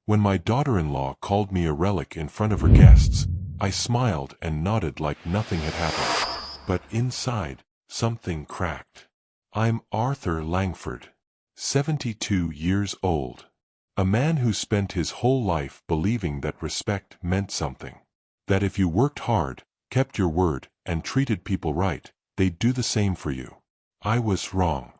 When my daughter-in-law called me a relic in front of her guests, I smiled and nodded like nothing had happened. But inside, something cracked. I'm Arthur Langford, 72 years old. A man who spent his whole life believing that respect meant something. That if you worked hard, kept your word, and treated people right, they'd do the same for you. I was wrong.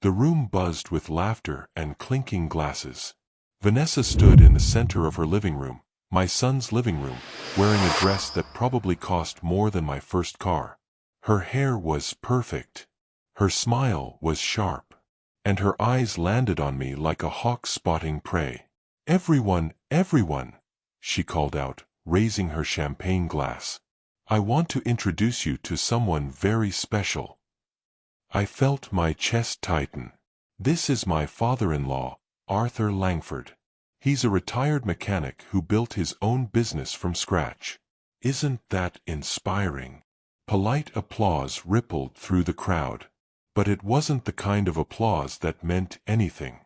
The room buzzed with laughter and clinking glasses. Vanessa stood in the center of her living room, my son's living room, wearing a dress that probably cost more than my first car. Her hair was perfect. Her smile was sharp. And her eyes landed on me like a hawk spotting prey. Everyone, she called out, raising her champagne glass. I want to introduce you to someone very special. I felt my chest tighten. This is my father-in-law, Arthur Langford. He's a retired mechanic who built his own business from scratch. Isn't that inspiring? Polite applause rippled through the crowd. But it wasn't the kind of applause that meant anything.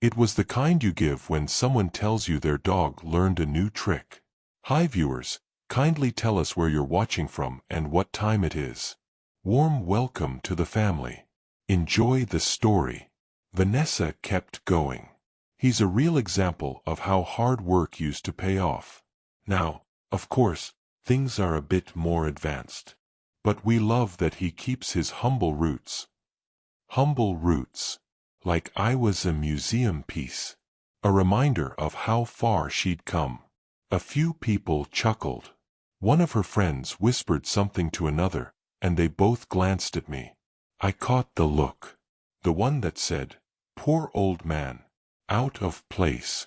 It was the kind you give when someone tells you their dog learned a new trick. Hi viewers, kindly tell us where you're watching from and what time it is. Warm welcome to the family. Enjoy the story. Vanessa kept going. He's a real example of how hard work used to pay off. Now, of course, things are a bit more advanced. But we love that he keeps his humble roots. Humble roots. Like I was a museum piece. A reminder of how far she'd come. A few people chuckled. One of her friends whispered something to another, and they both glanced at me. I caught the look. The one that said, "Poor old man. Out of place."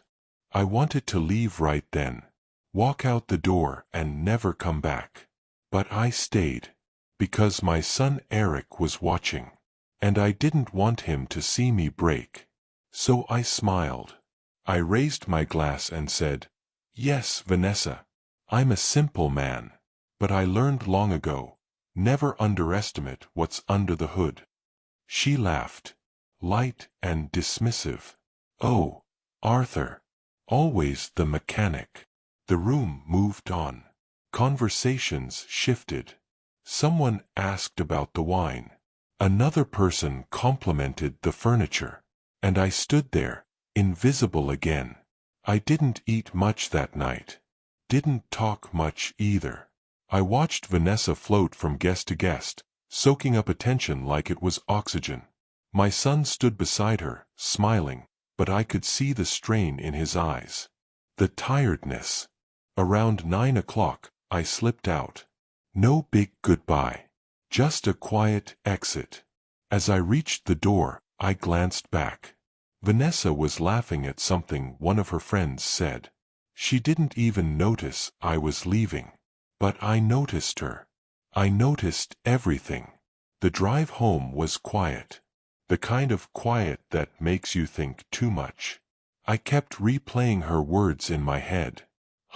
I wanted to leave right then. Walk out the door and never come back. But I stayed. Because my son Eric was watching. And I didn't want him to see me break. So I smiled. I raised my glass and said, "Yes, Vanessa. I'm a simple man. But I learned long ago, never underestimate what's under the hood." She laughed. Light and dismissive. "Oh, Arthur. Always the mechanic." The room moved on. Conversations shifted. Someone asked about the wine. Another person complimented the furniture. And I stood there, invisible again. I didn't eat much that night. Didn't talk much either. I watched Vanessa float from guest to guest, soaking up attention like it was oxygen. My son stood beside her, smiling, but I could see the strain in his eyes. The tiredness. Around 9 o'clock, I slipped out. No big goodbye. Just a quiet exit. As I reached the door, I glanced back. Vanessa was laughing at something one of her friends said. She didn't even notice I was leaving. But I noticed her. I noticed everything. The drive home was quiet. The kind of quiet that makes you think too much. I kept replaying her words in my head.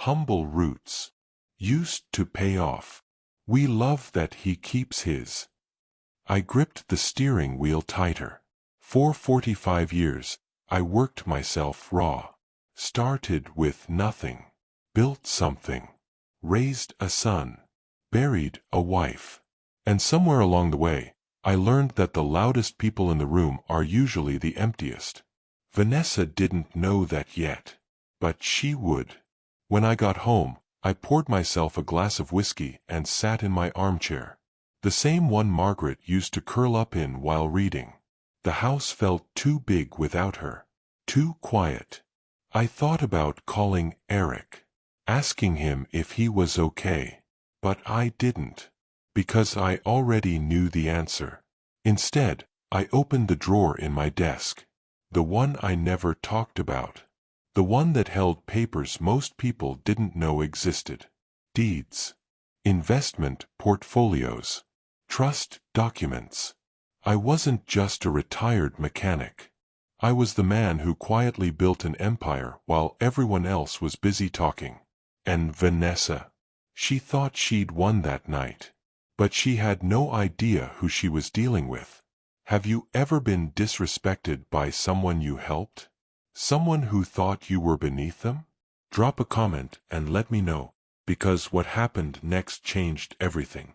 Humble roots. Used to pay off. We love that he keeps his. I gripped the steering wheel tighter. For 45 years, I worked myself raw. Started with nothing. Built something. Raised a son. Buried a wife. And somewhere along the way, I learned that the loudest people in the room are usually the emptiest. Vanessa didn't know that yet. But she would. When I got home, I poured myself a glass of whiskey and sat in my armchair. The same one Margaret used to curl up in while reading. The house felt too big without her. Too quiet. I thought about calling Eric. Asking him if he was okay. But I didn't. Because I already knew the answer. Instead, I opened the drawer in my desk. The one I never talked about. The one that held papers most people didn't know existed. Deeds. Investment portfolios. Trust documents. I wasn't just a retired mechanic. I was the man who quietly built an empire while everyone else was busy talking. And Vanessa. She thought she'd won that night. But she had no idea who she was dealing with. Have you ever been disrespected by someone you helped? Someone who thought you were beneath them? Drop a comment and let me know, because what happened next changed everything.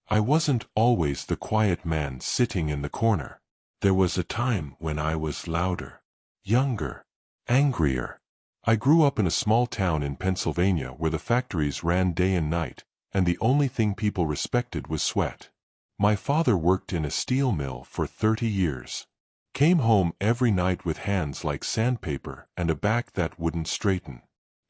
I wasn't always the quiet man sitting in the corner. There was a time when I was louder, younger, angrier. I grew up in a small town in Pennsylvania where the factories ran day and night, and the only thing people respected was sweat. My father worked in a steel mill for 30 years. Came home every night with hands like sandpaper and a back that wouldn't straighten.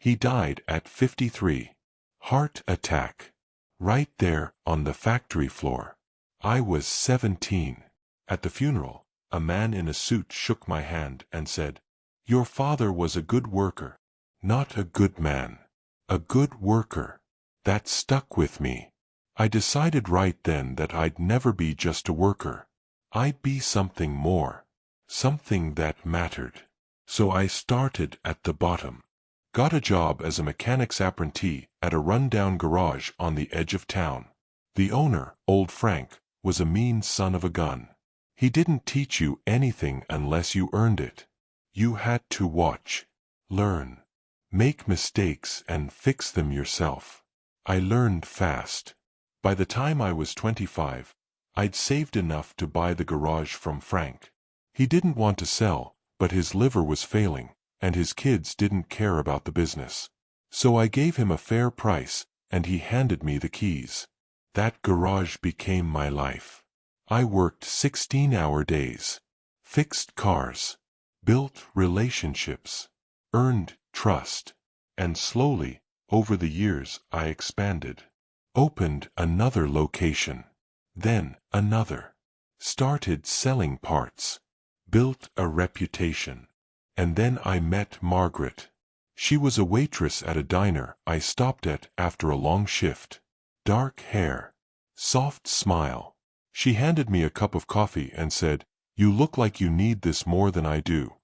He died at 53. Heart attack. Right there on the factory floor. I was 17. At the funeral, a man in a suit shook my hand and said, "Your father was a good worker. Not a good man. A good worker." That stuck with me. I decided right then that I'd never be just a worker. I'd be something more. Something that mattered. So I started at the bottom. Got a job as a mechanic's apprentice at a run-down garage on the edge of town. The owner, old Frank, was a mean son of a gun. He didn't teach you anything unless you earned it. You had to watch, learn, make mistakes and fix them yourself. I learned fast. By the time I was 25, I'd saved enough to buy the garage from Frank. He didn't want to sell, but his liver was failing, and his kids didn't care about the business. So I gave him a fair price, and he handed me the keys. That garage became my life. I worked 16-hour days, fixed cars, built relationships, earned trust, and slowly, over the years, I expanded. Opened another location, then another. Started selling parts, built a reputation. And then I met Margaret. She was a waitress at a diner I stopped at after a long shift. Dark hair, soft smile. She handed me a cup of coffee and said, "You look like you need this more than I do."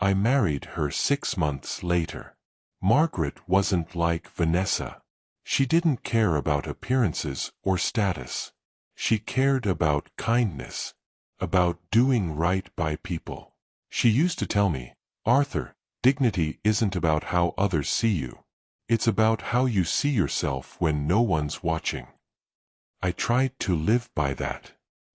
I married her 6 months later. Margaret wasn't like Vanessa. She didn't care about appearances or status. She cared about kindness, about doing right by people. She used to tell me, "Arthur, dignity isn't about how others see you. It's about how you see yourself when no one's watching." I tried to live by that.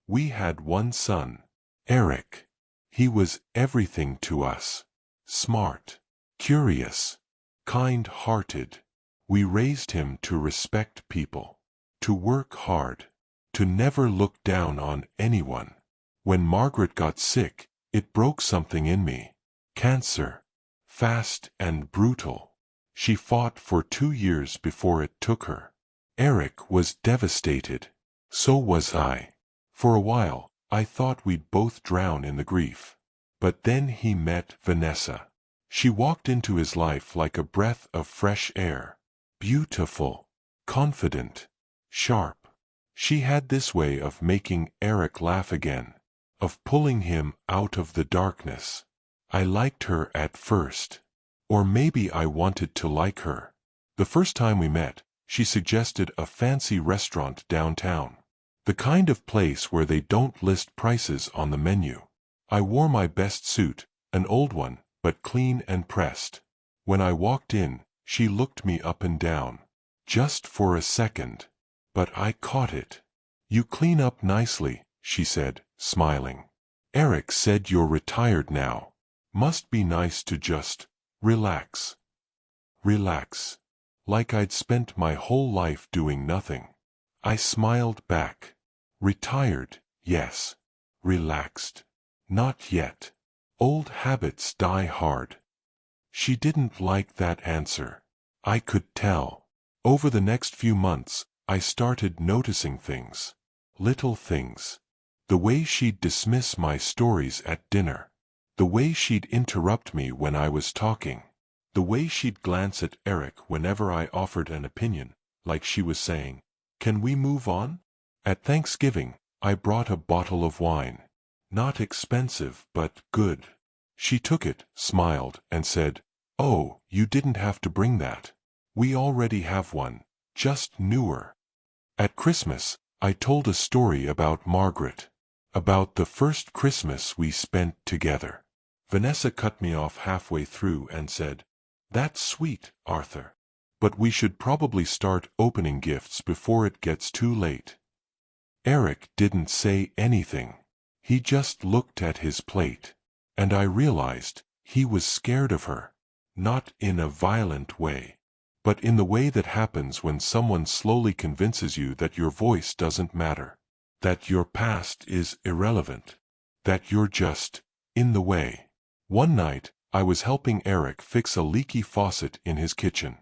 We had one son, Eric. He was everything to us. Smart, curious, kind-hearted. We raised him to respect people, to work hard, to never look down on anyone. When Margaret got sick, it broke something in me. Cancer. Fast and brutal. She fought for 2 years before it took her. Eric was devastated. So was I. For a while, I thought we'd both drown in the grief. But then he met Vanessa. She walked into his life like a breath of fresh air. Beautiful, confident, sharp. She had this way of making Eric laugh again, of pulling him out of the darkness. I liked her at first. Or maybe I wanted to like her. The first time we met, she suggested a fancy restaurant downtown. The kind of place where they don't list prices on the menu. I wore my best suit, an old one, but clean and pressed. When I walked in, she looked me up and down. Just for a second. But I caught it. "You clean up nicely," she said, smiling. "Eric said you're retired now. Must be nice to just relax." Relax. Like I'd spent my whole life doing nothing. I smiled back. Retired, yes. Relaxed. Not yet. Old habits die hard. She didn't like that answer. I could tell. Over the next few months, I started noticing things. Little things. The way she'd dismiss my stories at dinner. The way she'd interrupt me when I was talking. The way she'd glance at Eric whenever I offered an opinion, like she was saying, "Can we move on?" At Thanksgiving, I brought a bottle of wine. Not expensive, but good. She took it, smiled, and said, "Oh, you didn't have to bring that. We already have one, just newer." At Christmas, I told a story about Margaret. About the first Christmas we spent together. Vanessa cut me off halfway through and said, That's sweet, Arthur. But we should probably start opening gifts before it gets too late. Eric didn't say anything. He just looked at his plate. And I realized he was scared of her. Not in a violent way, but in the way that happens when someone slowly convinces you that your voice doesn't matter, that your past is irrelevant, that you're just in the way. One night, I was helping Eric fix a leaky faucet in his kitchen.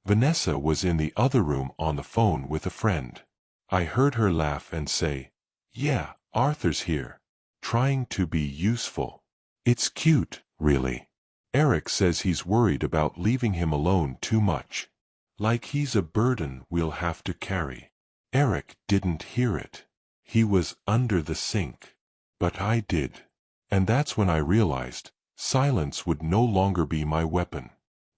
Vanessa was in the other room on the phone with a friend. I heard her laugh and say, "Yeah, Arthur's here, trying to be useful. It's cute, really. Eric says he's worried about leaving him alone too much. Like he's a burden we'll have to carry." Eric didn't hear it. He was under the sink. But I did. And that's when I realized silence would no longer be my weapon.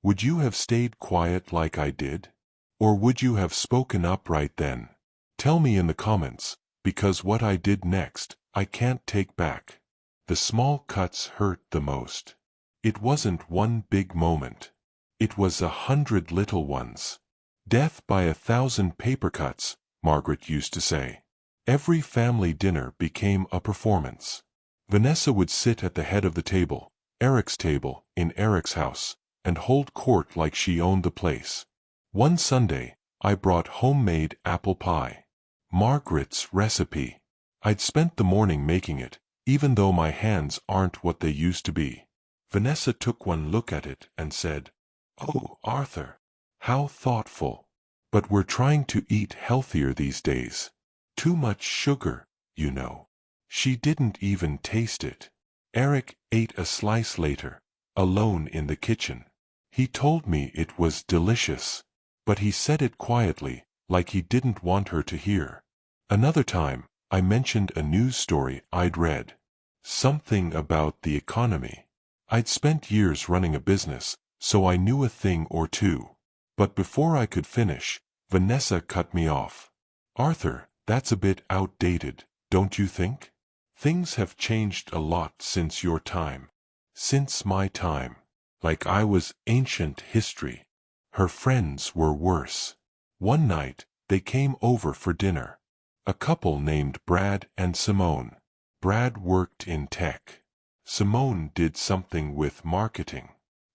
Would you have stayed quiet like I did? Or would you have spoken up right then? Tell me in the comments, because what I did next, I can't take back. The small cuts hurt the most. It wasn't one big moment. It was 100 little ones. Death by 1,000 paper cuts, Margaret used to say. Every family dinner became a performance. Vanessa would sit at the head of the table, Eric's table, in Eric's house, and hold court like she owned the place. One Sunday, I brought homemade apple pie. Margaret's recipe. I'd spent the morning making it, even though my hands aren't what they used to be. Vanessa took one look at it and said, "Oh, Arthur, how thoughtful. But we're trying to eat healthier these days. Too much sugar, you know." She didn't even taste it. Eric ate a slice later, alone in the kitchen. He told me it was delicious, but he said it quietly, like he didn't want her to hear. Another time, I mentioned a news story I'd read. Something about the economy. I'd spent years running a business, so I knew a thing or two. But before I could finish, Vanessa cut me off. "Arthur, that's a bit outdated, don't you think? Things have changed a lot since your time. Since my time. Like I was ancient history." Her friends were worse. One night, they came over for dinner. A couple named Brad and Simone. Brad worked in tech. Simone did something with marketing.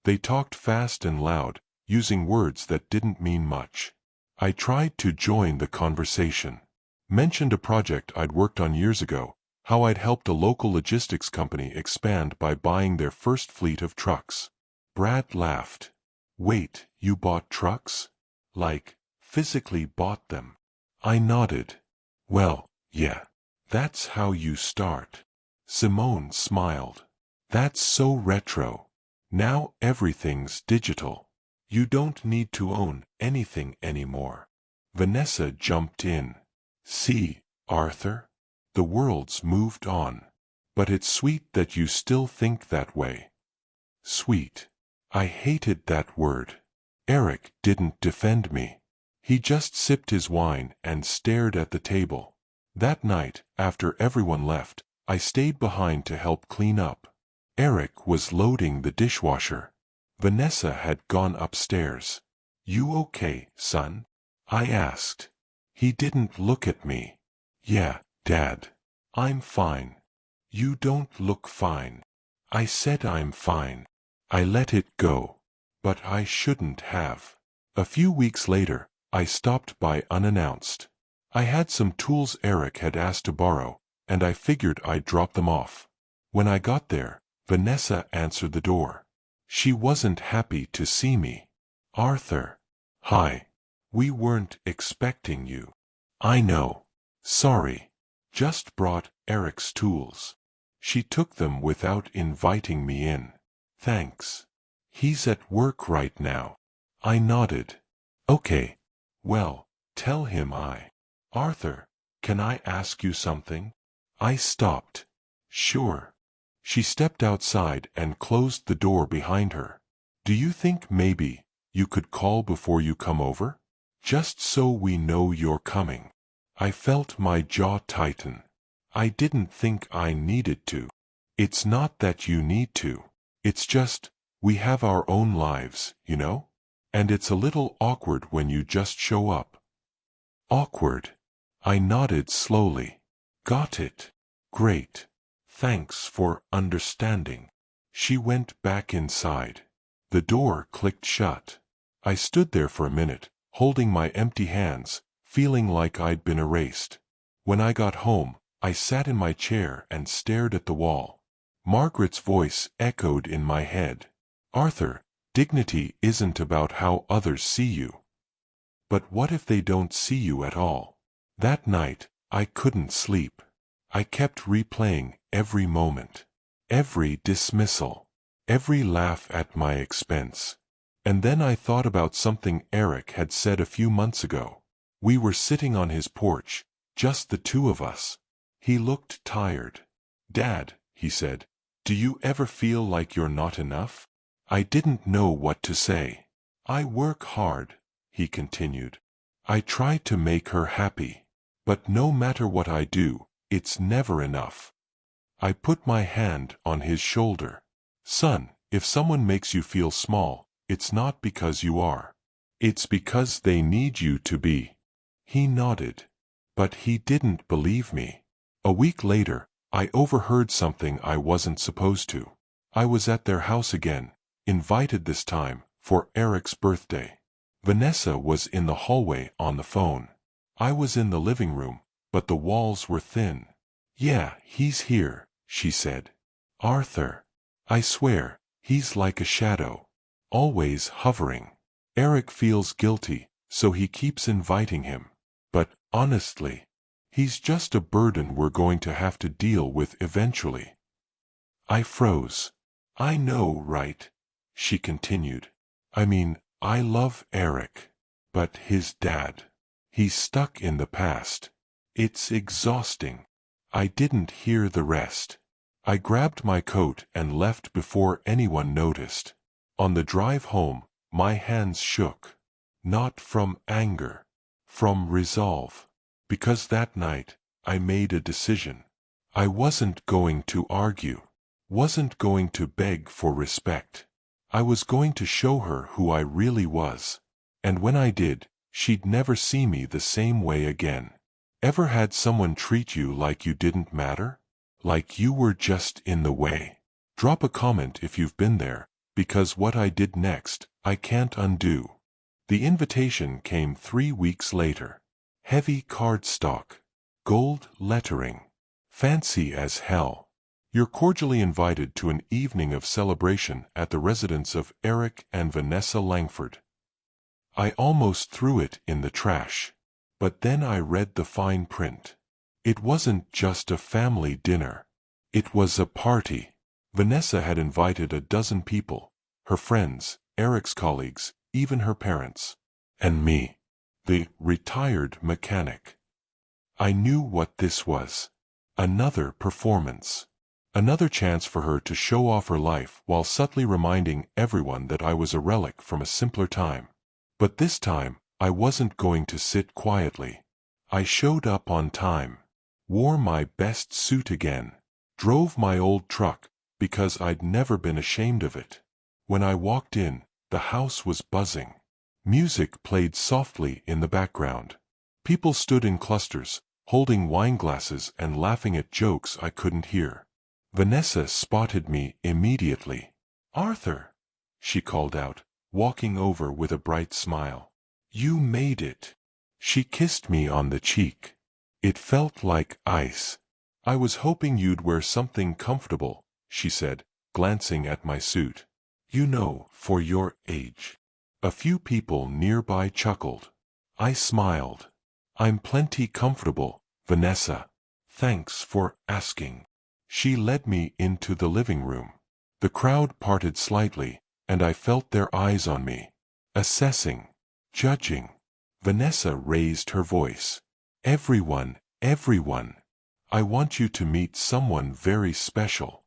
They talked fast and loud, using words that didn't mean much. I tried to join the conversation. Mentioned a project I'd worked on years ago, how I'd helped a local logistics company expand by buying their first fleet of trucks. Brad laughed. "Wait, you bought trucks? Like, physically bought them?" I nodded. "Well, yeah. That's how you start." Simone smiled. "That's so retro. Now everything's digital. You don't need to own anything anymore." Vanessa jumped in. "See, Arthur? The world's moved on. But it's sweet that you still think that way." Sweet. I hated that word. Eric didn't defend me. He just sipped his wine and stared at the table. That night, after everyone left, I stayed behind to help clean up. Eric was loading the dishwasher. Vanessa had gone upstairs. "You okay, son?" I asked. He didn't look at me. "Yeah, Dad. I'm fine." "You don't look fine." I said I'm fine. I let it go. But I shouldn't have. A few weeks later, I stopped by unannounced. I had some tools Eric had asked to borrow, and I figured I'd drop them off. When I got there, Vanessa answered the door. She wasn't happy to see me. "Arthur." "Hi. We weren't expecting you." "I know. Sorry. Just brought Eric's tools." She took them without inviting me in. "Thanks. He's at work right now." I nodded. "Okay. Well, tell him Arthur, can I ask you something?" I stopped. "Sure." She stepped outside and closed the door behind her. "Do you think maybe you could call before you come over? Just so we know you're coming." I felt my jaw tighten. I didn't think I needed to. "It's not that you need to. It's just, We have our own lives, you know? And it's a little awkward when you just show up. Awkward. I nodded slowly. Got it. Great. Thanks for understanding. She went back inside. The door clicked shut. I stood there for a minute, holding my empty hands, feeling like I'd been erased. When I got home, I sat in my chair and stared at the wall. Margaret's voice echoed in my head. Arthur, dignity isn't about how others see you. But what if they don't see you at all? That night, I couldn't sleep. I kept replaying every moment, every dismissal, every laugh at my expense. And then I thought about something Eric had said a few months ago. We were sitting on his porch, just the two of us. He looked tired. Dad, he said, do you ever feel like you're not enough? I didn't know what to say. I work hard, he continued. I try to make her happy. But no matter what I do, it's never enough. I put my hand on his shoulder. Son, if someone makes you feel small, it's not because you are. It's because they need you to be. He nodded. But he didn't believe me. A week later, I overheard something I wasn't supposed to. I was at their house again, invited this time, for Eric's birthday. Vanessa was in the hallway on the phone. I was in the living room, but the walls were thin. Yeah, he's here, she said. Arthur. I swear, he's like a shadow. Always hovering. Eric feels guilty, so he keeps inviting him. But, honestly, he's just a burden we're going to have to deal with eventually. I froze. I know, right? She continued. I mean, I love Eric. But his dad. He's stuck in the past. It's exhausting. I didn't hear the rest. I grabbed my coat and left before anyone noticed. On the drive home, my hands shook. Not from anger. From resolve. Because that night, I made a decision. I wasn't going to argue. Wasn't going to beg for respect. I was going to show her who I really was. And when I did, she'd never see me the same way again. Ever had someone treat you like you didn't matter? Like you were just in the way? Drop a comment if you've been there, because what I did next, I can't undo. The invitation came 3 weeks later. Heavy cardstock. Gold lettering. Fancy as hell. You're cordially invited to an evening of celebration at the residence of Eric and Vanessa Langford. I almost threw it in the trash. But then I read the fine print. It wasn't just a family dinner. It was a party. Vanessa had invited a dozen people, her friends, Eric's colleagues, even her parents. And me. The retired mechanic. I knew what this was. Another performance. Another chance for her to show off her life while subtly reminding everyone that I was a relic from a simpler time. But this time, I wasn't going to sit quietly. I showed up on time. Wore my best suit again. Drove my old truck, because I'd never been ashamed of it. When I walked in, the house was buzzing. Music played softly in the background. People stood in clusters, holding wine glasses and laughing at jokes I couldn't hear. Vanessa spotted me immediately. Arthur, she called out, walking over with a bright smile. You made it. She kissed me on the cheek. It felt like ice. I was hoping you'd wear something comfortable, she said, glancing at my suit. You know, for your age. A few people nearby chuckled. I smiled. I'm plenty comfortable, Vanessa. Thanks for asking. She led me into the living room. The crowd parted slightly, and I felt their eyes on me. Assessing. Judging. Vanessa raised her voice. Everyone, everyone. I want you to meet someone very special.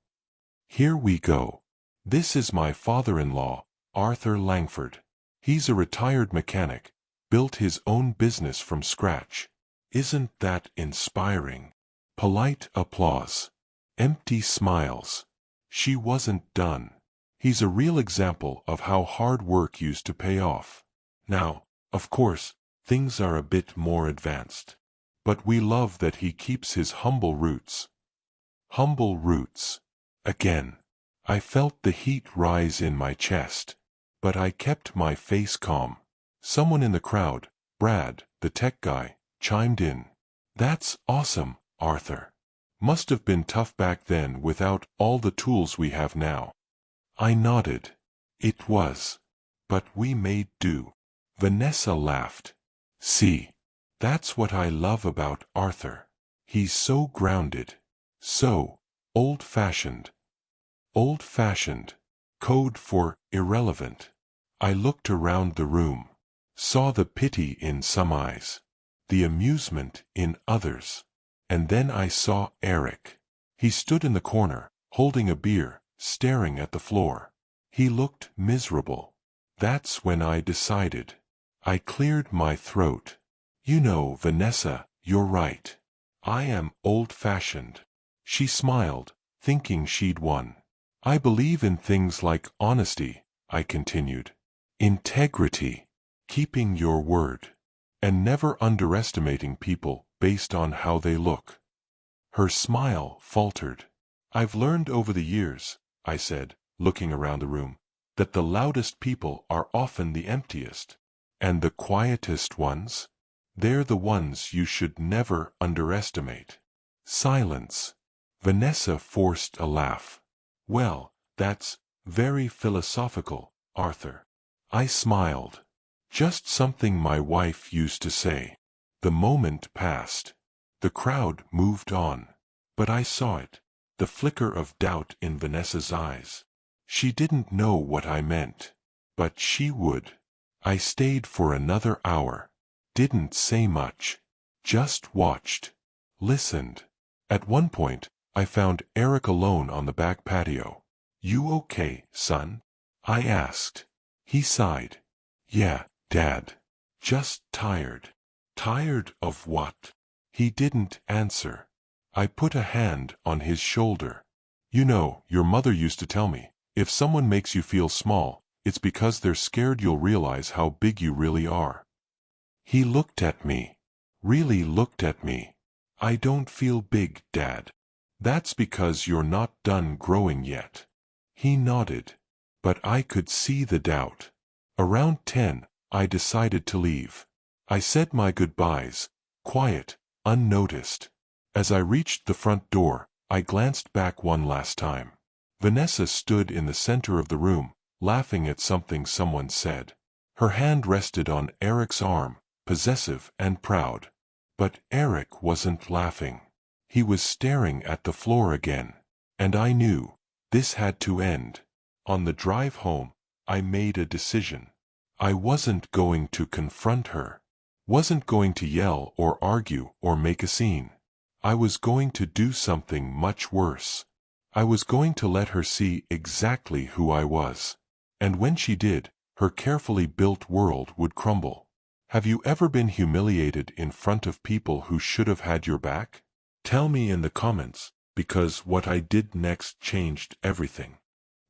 Here we go. This is my father-in-law, Arthur Langford. He's a retired mechanic, built his own business from scratch. Isn't that inspiring? Polite applause. Empty smiles. She wasn't done. He's a real example of how hard work used to pay off. Now, of course, things are a bit more advanced. But we love that he keeps his humble roots. Humble roots. Again. I felt the heat rise in my chest. But I kept my face calm. Someone in the crowd, Brad, the tech guy, chimed in. That's awesome, Arthur. Must have been tough back then without all the tools we have now. I nodded. It was. But we made do. Vanessa laughed. See. That's what I love about Arthur. He's so grounded. So old-fashioned. Old-fashioned. Code for irrelevant. I looked around the room. Saw the pity in some eyes. The amusement in others. And then I saw Eric. He stood in the corner, holding a beer, staring at the floor. He looked miserable. That's when I decided. I cleared my throat. You know, Vanessa, you're right. I am old-fashioned. She smiled, thinking she'd won. I believe in things like honesty, I continued. Integrity. Keeping your word. And never underestimating people based on how they look. Her smile faltered. I've learned over the years, I said, looking around the room, that the loudest people are often the emptiest. And the quietest ones? They're the ones you should never underestimate. Silence. Vanessa forced a laugh. Well, that's very philosophical, Arthur. I smiled. Just something my wife used to say. The moment passed. The crowd moved on. But I saw it. The flicker of doubt in Vanessa's eyes. She didn't know what I meant. But she would. I stayed for another hour. Didn't say much. Just watched. Listened. At one point, I found Eric alone on the back patio. You okay, son? I asked. He sighed. Yeah, Dad. Just tired. Tired of what? He didn't answer. I put a hand on his shoulder. You know, your mother used to tell me, if someone makes you feel small, it's because they're scared you'll realize how big you really are. He looked at me. Really looked at me. I don't feel big, Dad. That's because you're not done growing yet. He nodded. But I could see the doubt. Around 10, I decided to leave. I said my goodbyes, quiet, unnoticed. As I reached the front door, I glanced back one last time. Vanessa stood in the center of the room, laughing at something someone said. Her hand rested on Eric's arm, possessive and proud. But Eric wasn't laughing. He was staring at the floor again. And I knew, this had to end. On the drive home, I made a decision. I wasn't going to confront her. Wasn't going to yell or argue or make a scene. I was going to do something much worse. I was going to let her see exactly who I was. And when she did, her carefully built world would crumble. Have you ever been humiliated in front of people who should have had your back? Tell me in the comments, because what I did next changed everything.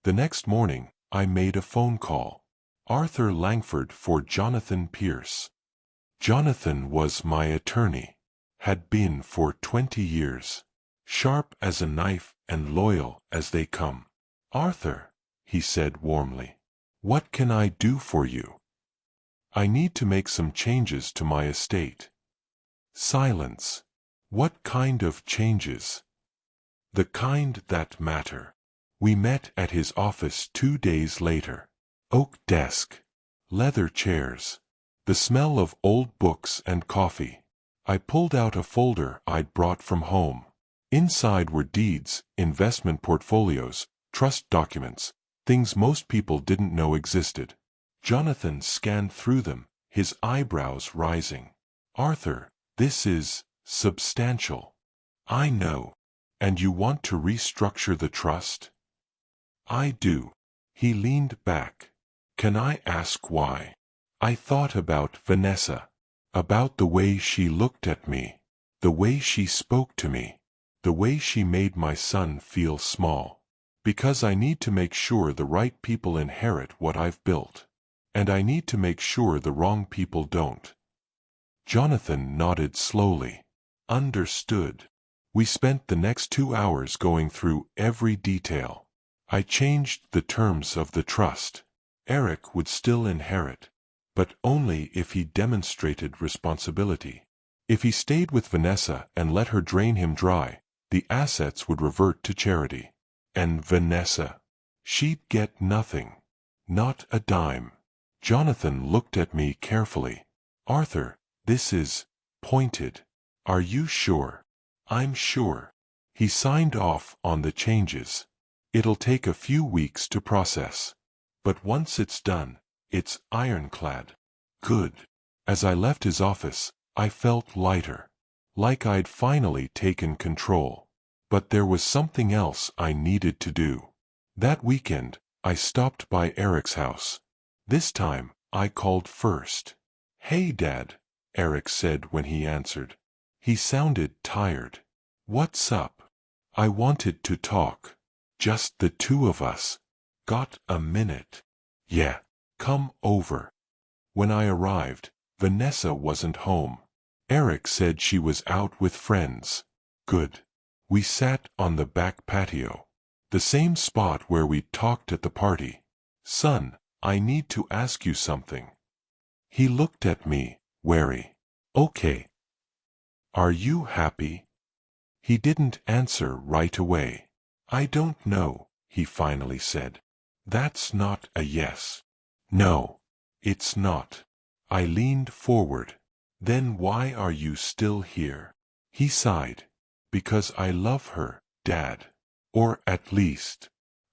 The next morning, I made a phone call. Arthur Langford for Jonathan Pierce. Jonathan was my attorney. Had been for 20 years. Sharp as a knife and loyal as they come. Arthur, he said warmly, what can I do for you? I need to make some changes to my estate. Silence. What kind of changes? The kind that matter. We met at his office 2 days later. Oak desk. Leather chairs. The smell of old books and coffee. I pulled out a folder I'd brought from home. Inside were deeds, investment portfolios, trust documents, things most people didn't know existed. Jonathan scanned through them, his eyebrows rising. Arthur, this is substantial. I know. And you want to restructure the trust? I do. He leaned back. Can I ask why? I thought about Vanessa. About the way she looked at me. The way she spoke to me. The way she made my son feel small. Because I need to make sure the right people inherit what I've built. And I need to make sure the wrong people don't. Jonathan nodded slowly. Understood. We spent the next 2 hours going through every detail. I changed the terms of the trust. Eric would still inherit, but only if he demonstrated responsibility. If he stayed with Vanessa and let her drain him dry, the assets would revert to charity. And Vanessa? She'd get nothing. Not a dime. Jonathan looked at me carefully. Arthur, this is pointed. Are you sure? I'm sure. He signed off on the changes. It'll take a few weeks to process. But once it's done, it's ironclad. Good. As I left his office, I felt lighter. Like I'd finally taken control. But there was something else I needed to do. That weekend, I stopped by Eric's house. This time, I called first. "Hey, Dad," Eric said when he answered. He sounded tired. "What's up?" I wanted to talk. Just the two of us. Got a minute? Yeah. Come over. When I arrived, Vanessa wasn't home. Eric said she was out with friends. Good. We sat on the back patio. The same spot where we talked at the party. "Son, I need to ask you something." He looked at me, wary. "Okay. Are you happy?" He didn't answer right away. "I don't know," he finally said. "That's not a yes." "No, it's not." I leaned forward. "Then why are you still here?" He sighed. "Because I love her, Dad. Or at least,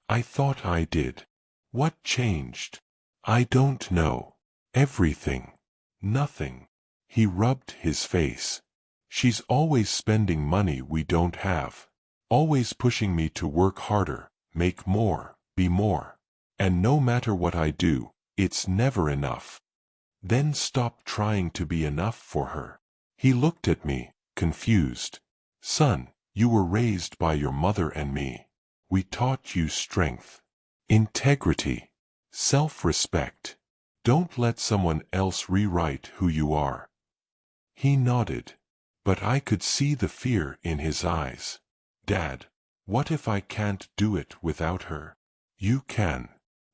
I thought I did." "What changed?" "I don't know. Everything. Nothing." He rubbed his face. "She's always spending money we don't have. Always pushing me to work harder, make more, be more. And no matter what I do, it's never enough." "Then stop trying to be enough for her." He looked at me, confused. "Son, you were raised by your mother and me. We taught you strength, integrity, self-respect. Don't let someone else rewrite who you are." He nodded, but I could see the fear in his eyes. "Dad, what if I can't do it without her?" "You can.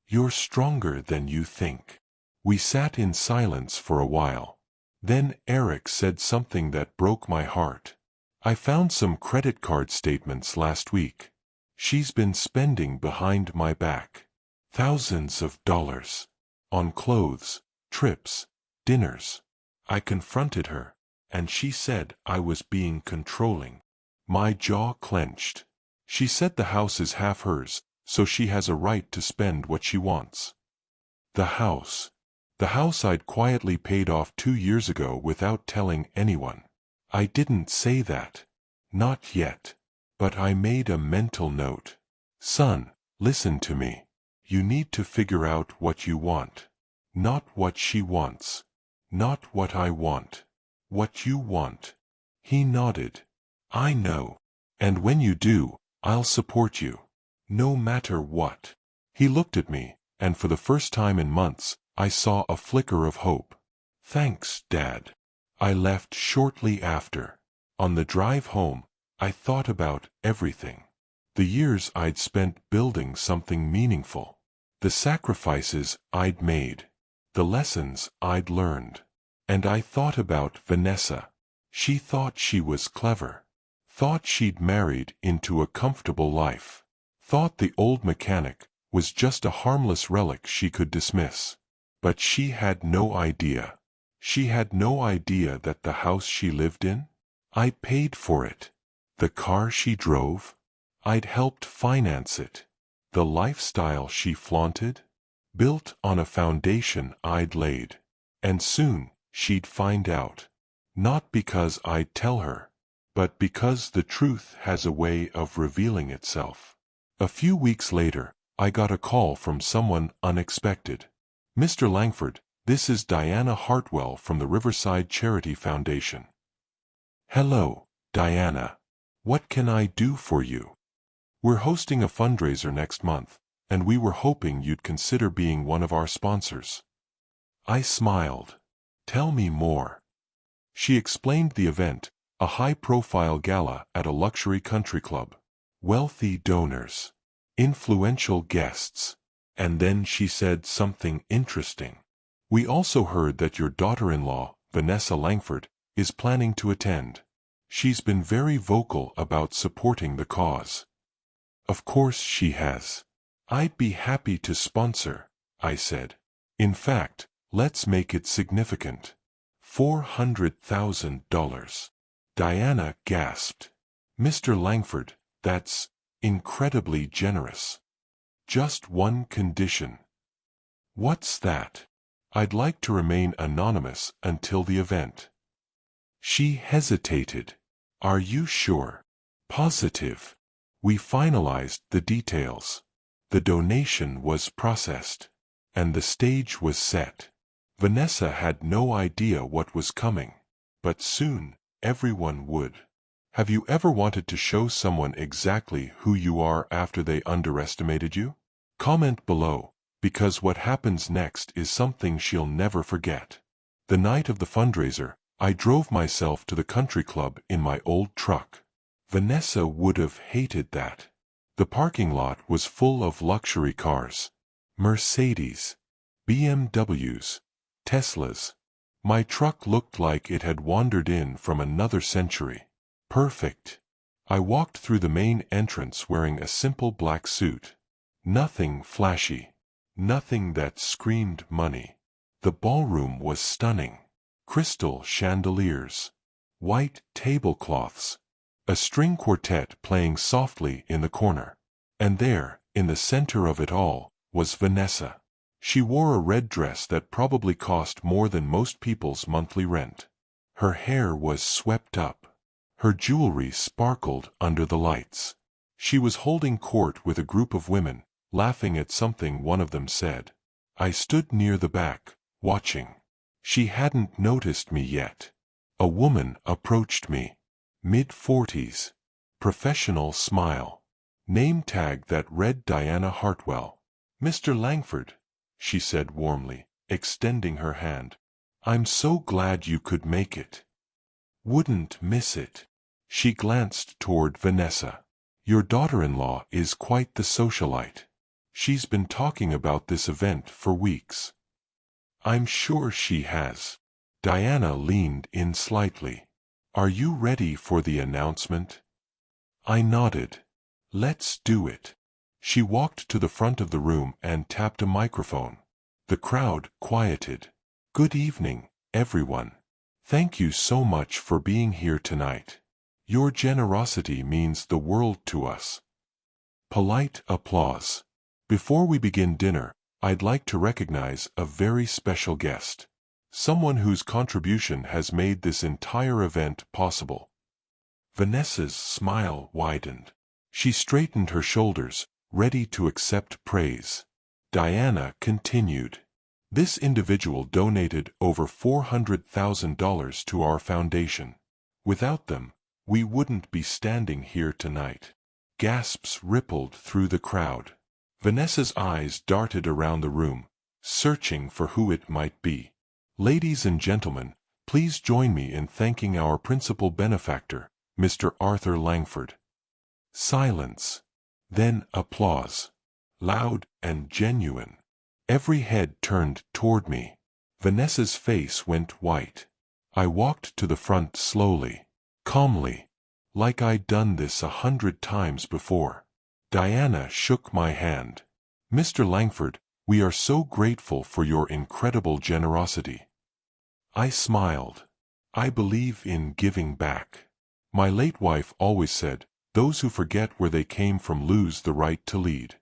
You're stronger than you think." We sat in silence for a while. Then Eric said something that broke my heart. "I found some credit card statements last week. She's been spending behind my back. Thousands of dollars. On clothes, trips, dinners." I confronted her, and she said I was being controlling. My jaw clenched. She said the house is half hers, so she has a right to spend what she wants. The house. The house I'd quietly paid off 2 years ago without telling anyone. I didn't say that. Not yet. But I made a mental note. "Son, listen to me. You need to figure out what you want. Not what she wants. Not what I want. What you want." He nodded. "I know. And when you do, I'll support you. No matter what." He looked at me, and for the first time in months, I saw a flicker of hope. "Thanks, Dad." I left shortly after. On the drive home, I thought about everything. The years I'd spent building something meaningful. The sacrifices I'd made. The lessons I'd learned. And I thought about Vanessa. She thought she was clever. Thought she'd married into a comfortable life. Thought the old mechanic was just a harmless relic she could dismiss. But she had no idea. She had no idea that the house she lived in? I paid for it. The car she drove? I'd helped finance it. The lifestyle she flaunted? Built on a foundation I'd laid. And soon, she'd find out. Not because I'd tell her, but because the truth has a way of revealing itself. A few weeks later, I got a call from someone unexpected. "Mr. Langford, this is Diana Hartwell from the Riverside Charity Foundation." "Hello, Diana. What can I do for you?" We're hosting a fundraiser next month, and we were hoping you'd consider being one of our sponsors. I smiled. Tell me more. She explained the event, a high-profile gala at a luxury country club. Wealthy donors. Influential guests. And then she said something interesting. We also heard that your daughter-in-law, Vanessa Langford, is planning to attend. She's been very vocal about supporting the cause. Of course she has. I'd be happy to sponsor, I said. In fact, let's make it significant. $400,000. Diana gasped. Mr. Langford, that's incredibly generous. Just one condition. What's that? I'd like to remain anonymous until the event. She hesitated. Are you sure? Positive. We finalized the details. The donation was processed. And the stage was set. Vanessa had no idea what was coming. But soon, everyone would. Have you ever wanted to show someone exactly who you are after they underestimated you? Comment below, because what happens next is something she'll never forget. The night of the fundraiser, I drove myself to the country club in my old truck. Vanessa would have hated that. The parking lot was full of luxury cars. Mercedes, BMWs, Teslas. My truck looked like it had wandered in from another century. Perfect. I walked through the main entrance wearing a simple black suit. Nothing flashy. Nothing that screamed money. The ballroom was stunning. Crystal chandeliers. White tablecloths. A string quartet playing softly in the corner. And there, in the center of it all, was Vanessa. She wore a red dress that probably cost more than most people's monthly rent. Her hair was swept up. Her jewelry sparkled under the lights. She was holding court with a group of women, laughing at something one of them said. I stood near the back, watching. She hadn't noticed me yet. A woman approached me. Mid-40s. Professional smile. Name tag that read Diana Hartwell. Mr. Langford, she said warmly, extending her hand. I'm so glad you could make it. Wouldn't miss it. She glanced toward Vanessa. Your daughter-in-law is quite the socialite. She's been talking about this event for weeks. I'm sure she has. Diana leaned in slightly. Are you ready for the announcement? I nodded. Let's do it. She walked to the front of the room and tapped a microphone. The crowd quieted. Good evening, everyone. Thank you so much for being here tonight. Your generosity means the world to us. Polite applause. Before we begin dinner, I'd like to recognize a very special guest. Someone whose contribution has made this entire event possible. Vanessa's smile widened. She straightened her shoulders, ready to accept praise. Diana continued. This individual donated over $400,000 to our foundation. Without them, we wouldn't be standing here tonight. Gasps rippled through the crowd. Vanessa's eyes darted around the room, searching for who it might be. Ladies and gentlemen, please join me in thanking our principal benefactor, Mr. Arthur Langford. Silence. Then applause. Loud and genuine. Every head turned toward me. Vanessa's face went white. I walked to the front slowly, calmly, like I'd done this 100 times before. Diana shook my hand. Mr. Langford, we are so grateful for your incredible generosity. I smiled. I believe in giving back. My late wife always said, those who forget where they came from lose the right to lead.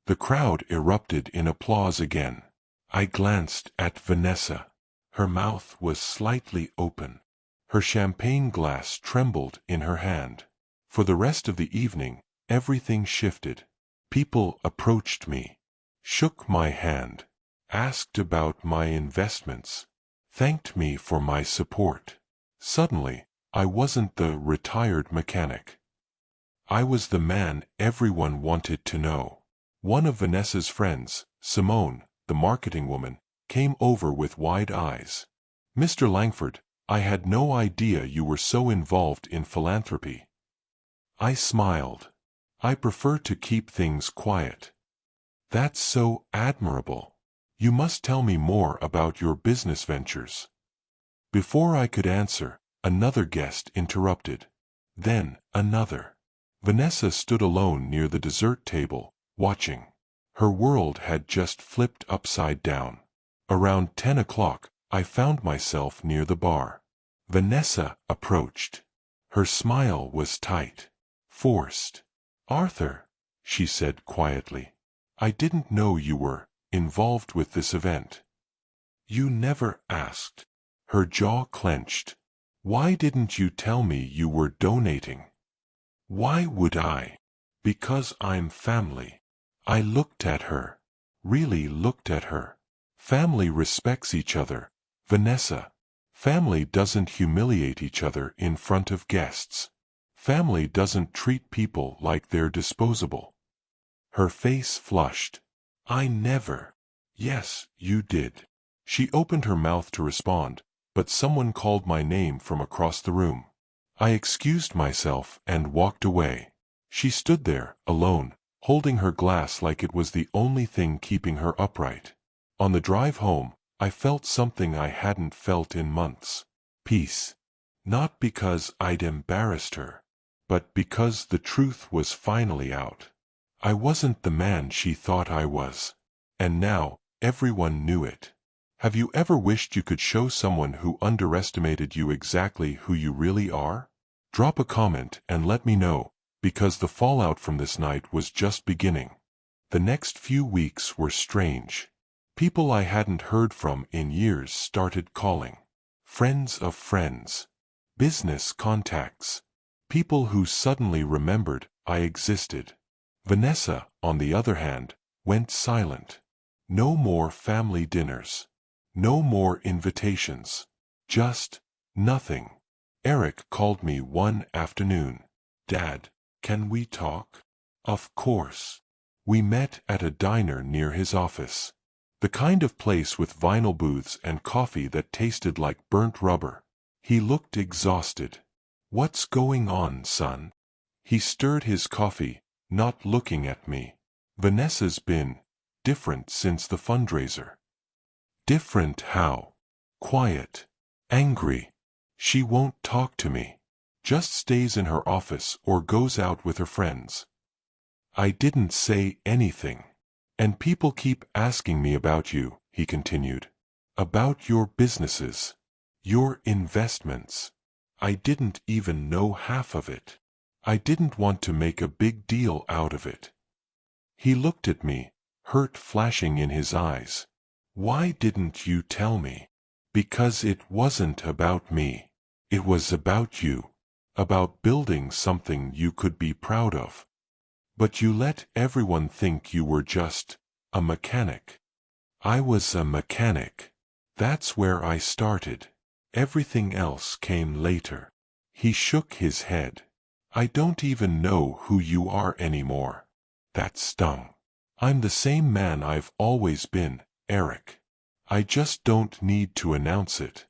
The crowd erupted in applause again. I glanced at Vanessa. Her mouth was slightly open. Her champagne glass trembled in her hand. For the rest of the evening, everything shifted. People approached me, shook my hand, asked about my investments, thanked me for my support. Suddenly, I wasn't the retired mechanic. I was the man everyone wanted to know. One of Vanessa's friends, Simone, the marketing woman, came over with wide eyes. Mr. Langford, I had no idea you were so involved in philanthropy. I smiled. I prefer to keep things quiet. That's so admirable. You must tell me more about your business ventures. Before I could answer, another guest interrupted. Then, another. Vanessa stood alone near the dessert table, watching. Her world had just flipped upside down. Around 10 o'clock, I found myself near the bar. Vanessa approached. Her smile was tight, forced. "Arthur," she said quietly, "I didn't know you were involved with this event." "You never asked." Her jaw clenched. "Why didn't you tell me you were donating?" "Why would I?" "Because I'm family." I looked at her. Really looked at her. Family respects each other, Vanessa. Family doesn't humiliate each other in front of guests. Family doesn't treat people like they're disposable. Her face flushed. "I never." "Yes, you did." She opened her mouth to respond, but someone called my name from across the room. I excused myself and walked away. She stood there, alone, holding her glass like it was the only thing keeping her upright. On the drive home, I felt something I hadn't felt in months. Peace. Not because I'd embarrassed her, but because the truth was finally out. I wasn't the man she thought I was. And now, everyone knew it. Have you ever wished you could show someone who underestimated you exactly who you really are? Drop a comment and let me know, because the fallout from this night was just beginning. The next few weeks were strange. People I hadn't heard from in years started calling. Friends of friends. Business contacts. People who suddenly remembered I existed. Vanessa, on the other hand, went silent. No more family dinners. No more invitations. Just nothing. Eric called me one afternoon. "Dad, can we talk?" Of course. We met at a diner near his office. The kind of place with vinyl booths and coffee that tasted like burnt rubber. He looked exhausted. "What's going on, son?" He stirred his coffee, not looking at me. "Vanessa's been different since the fundraiser." "Different how?" "Quiet. Angry. She won't talk to me. Just stays in her office or goes out with her friends." I didn't say anything. "And people keep asking me about you," he continued. "About your businesses. Your investments. I didn't even know half of it. I didn't want to make a big deal out of it." He looked at me, hurt flashing in his eyes. "Why didn't you tell me?" "Because it wasn't about me. It was about you. About building something you could be proud of. But you let everyone think you were just a mechanic." "I was a mechanic. That's where I started. Everything else came later." He shook his head. "I don't even know who you are anymore." That stung. "I'm the same man I've always been, Eric. I just don't need to announce it."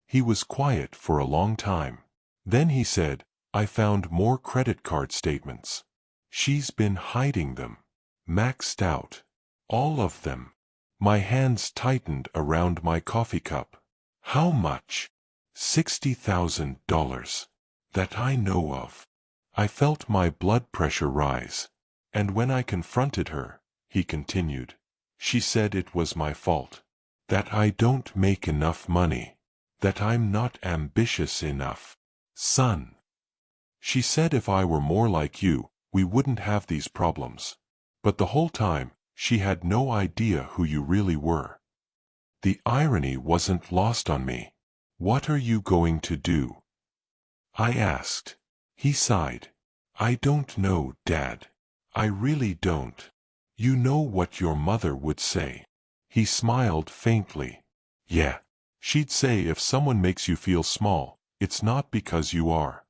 He was quiet for a long time. Then he said, "I found more credit card statements. She's been hiding them. Maxed out. All of them." My hands tightened around my coffee cup. "How much?" $60,000. "That I know of." I felt my blood pressure rise. "And when I confronted her," he continued, "she said it was my fault. That I don't make enough money. That I'm not ambitious enough. Son." She said if I were more like you, we wouldn't have these problems. But the whole time, she had no idea who you really were. The irony wasn't lost on me. "What are you going to do?" I asked. He sighed. "I don't know, Dad. I really don't. You know what your mother would say." He smiled faintly. "Yeah. She'd say if someone makes you feel small, it's not because you are."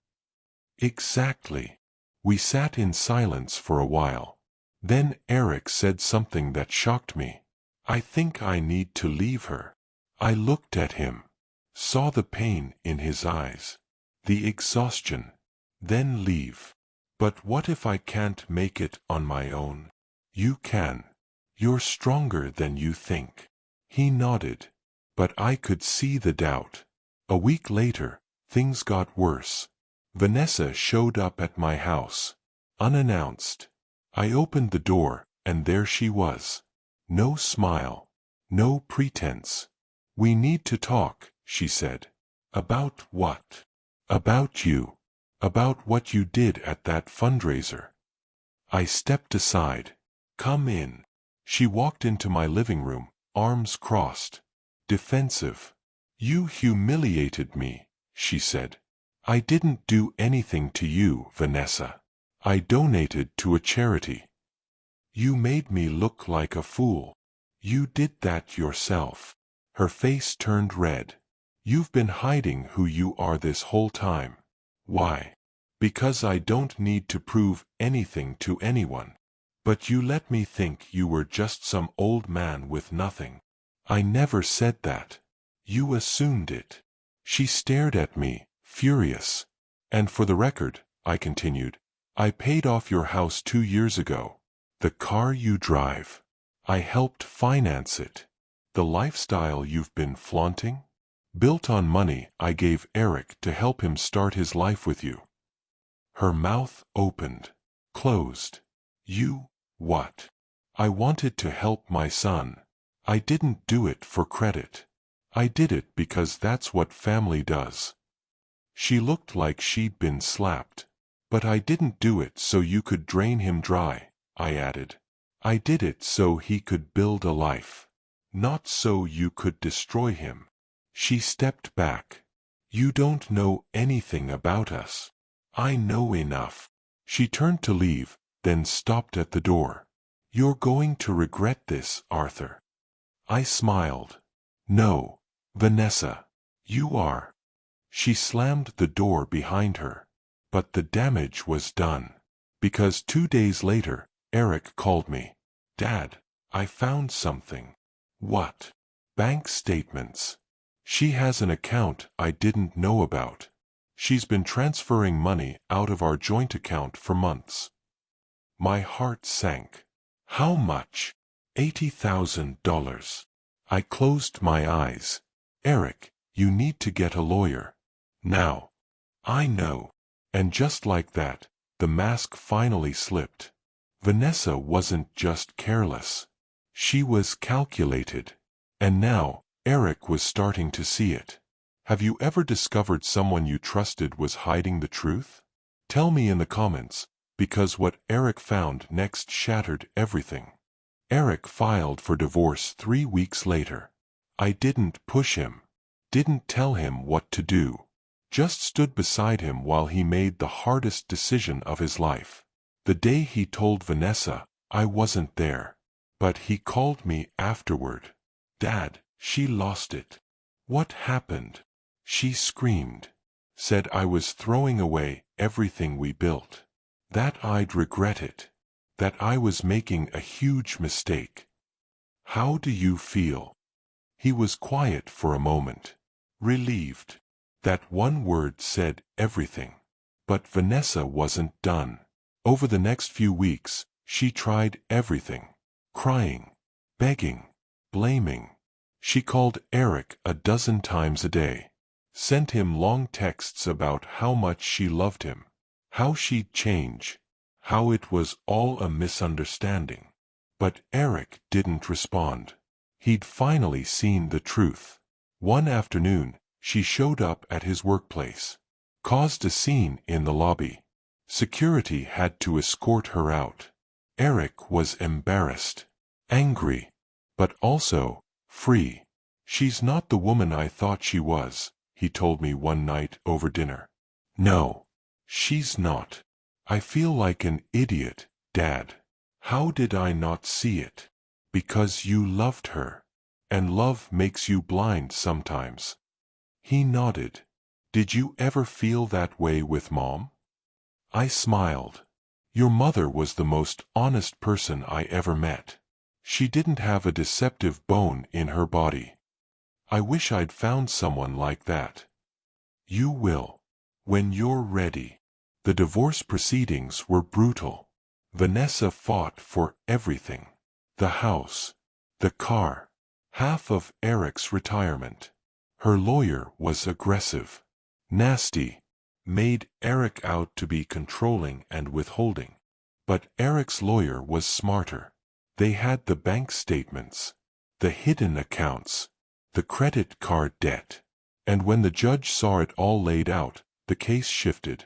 "Exactly. We sat in silence for a while. Then Eric said something that shocked me. I think I need to leave her. I looked at him, saw the pain in his eyes, the exhaustion. Then leave. But what if I can't make it on my own? You can. You're stronger than you think. He nodded, but I could see the doubt. A week later, things got worse. Vanessa showed up at my house, unannounced. I opened the door, and there she was. No smile, no pretense. We need to talk, she said. About what? About you. About what you did at that fundraiser. I stepped aside. Come in. She walked into my living room, arms crossed, defensive. You humiliated me, she said. I didn't do anything to you, Vanessa. I donated to a charity. You made me look like a fool. You did that yourself. Her face turned red. You've been hiding who you are this whole time. Why? Because I don't need to prove anything to anyone. But you let me think you were just some old man with nothing. I never said that. You assumed it. She stared at me, furious. And for the record, I continued, I paid off your house 2 years ago. The car you drive. I helped finance it. The lifestyle you've been flaunting? Built on money I gave Eric to help him start his life with you. Her mouth opened, closed. You, what? I wanted to help my son. I didn't do it for credit. I did it because that's what family does. She looked like she'd been slapped. But I didn't do it so you could drain him dry, I added. I did it so he could build a life. Not so you could destroy him. She stepped back. You don't know anything about us. I know enough. She turned to leave, then stopped at the door. You're going to regret this, Arthur. I smiled. No, Vanessa. You are. She slammed the door behind her. But the damage was done. Because 2 days later, Eric called me. Dad, I found something. What? Bank statements. She has an account I didn't know about. She's been transferring money out of our joint account for months. My heart sank. How much? $80,000. I closed my eyes. Eric, you need to get a lawyer. Now. I know. And just like that, the mask finally slipped. Vanessa wasn't just careless. She was calculated. And now, Eric was starting to see it. Have you ever discovered someone you trusted was hiding the truth? Tell me in the comments, because what Eric found next shattered everything. Eric filed for divorce 3 weeks later. I didn't push him. Didn't tell him what to do. Just stood beside him while he made the hardest decision of his life. The day he told Vanessa, I wasn't there. But he called me afterward. Dad, she lost it. What happened? She screamed. Said I was throwing away everything we built. That I'd regret it. That I was making a huge mistake. How do you feel? He was quiet for a moment. Relieved. That one word said everything. But Vanessa wasn't done. Over the next few weeks, she tried everything. Crying, begging, blaming. She called Eric 12 times a day. Sent him long texts about how much she loved him. How she'd change. How it was all a misunderstanding. But Eric didn't respond. He'd finally seen the truth. One afternoon, she showed up at his workplace. Caused a scene in the lobby. Security had to escort her out. Eric was embarrassed, angry, but also free. She's not the woman I thought she was, he told me one night over dinner. No, she's not. I feel like an idiot, Dad. How did I not see it? Because you loved her. And love makes you blind sometimes. He nodded. Did you ever feel that way with Mom? I smiled. Your mother was the most honest person I ever met. She didn't have a deceptive bone in her body. I wish I'd found someone like that. You will. When you're ready. The divorce proceedings were brutal. Vanessa fought for everything. The house. The car. Half of Eric's retirement. Her lawyer was aggressive. Nasty. Made Eric out to be controlling and withholding. But Eric's lawyer was smarter. They had the bank statements, the hidden accounts, the credit card debt. And when the judge saw it all laid out, the case shifted.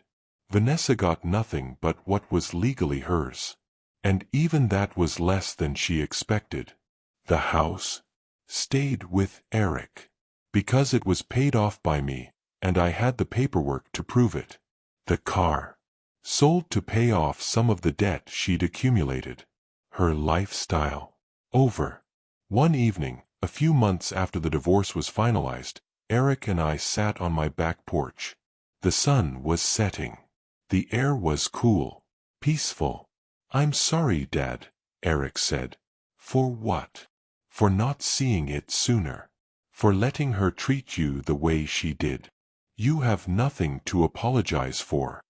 Vanessa got nothing but what was legally hers. And even that was less than she expected. The house stayed with Eric. Because it was paid off by me, and I had the paperwork to prove it. The car sold to pay off some of the debt she'd accumulated. Her lifestyle over. One evening, a few months after the divorce was finalized, Eric and I sat on my back porch. The sun was setting. The air was cool, peaceful. "I'm sorry, Dad," Eric said. "For what?" "For not seeing it sooner. For letting her treat you the way she did. You have nothing to apologize for.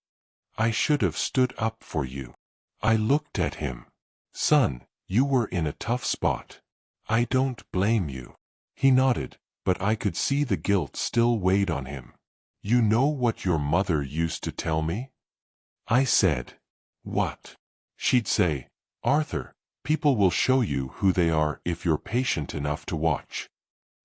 I should have stood up for you." I looked at him. "Son, you were in a tough spot. I don't blame you." He nodded, but I could see the guilt still weighed on him. "You know what your mother used to tell me?" I said. "What?" She'd say, "Arthur, people will show you who they are if you're patient enough to watch."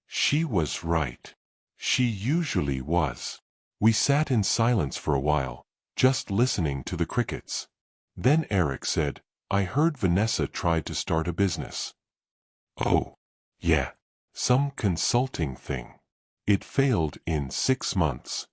She was right. She usually was. We sat in silence for a while, just listening to the crickets. Then Eric said, "I heard Vanessa tried to start a business." "Oh, yeah. Some consulting thing. It failed in 6 months."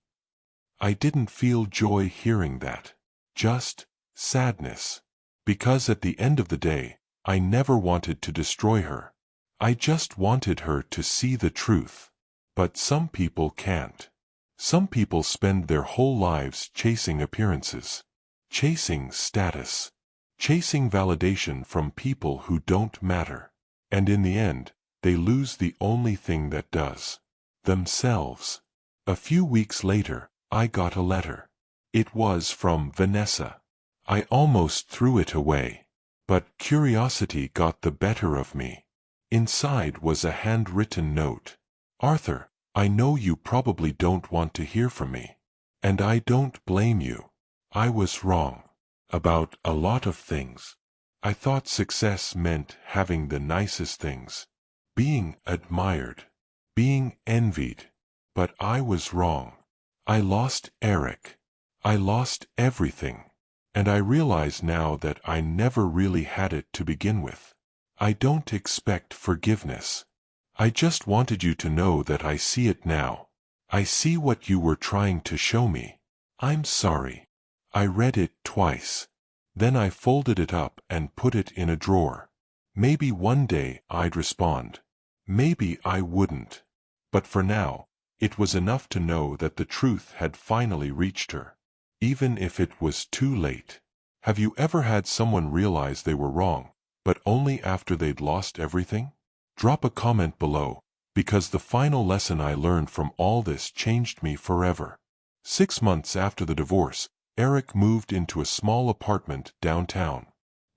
I didn't feel joy hearing that. Just sadness. Because at the end of the day, I never wanted to destroy her. I just wanted her to see the truth. But some people can't. Some people spend their whole lives chasing appearances. Chasing status. Chasing validation from people who don't matter. And in the end, they lose the only thing that does. Themselves. A few weeks later, I got a letter. It was from Vanessa. I almost threw it away. But curiosity got the better of me. Inside was a handwritten note. "Arthur, I know you probably don't want to hear from me. And I don't blame you. I was wrong. About a lot of things. I thought success meant having the nicest things. Being admired. Being envied. But I was wrong. I lost Eric. I lost everything. And I realize now that I never really had it to begin with. I don't expect forgiveness. I just wanted you to know that I see it now. I see what you were trying to show me. I'm sorry." I read it twice. Then I folded it up and put it in a drawer. Maybe one day I'd respond. Maybe I wouldn't. But for now, it was enough to know that the truth had finally reached her. Even if it was too late. Have you ever had someone realize they were wrong, but only after they'd lost everything? Drop a comment below, because the final lesson I learned from all this changed me forever. 6 months after the divorce, Eric moved into a small apartment downtown.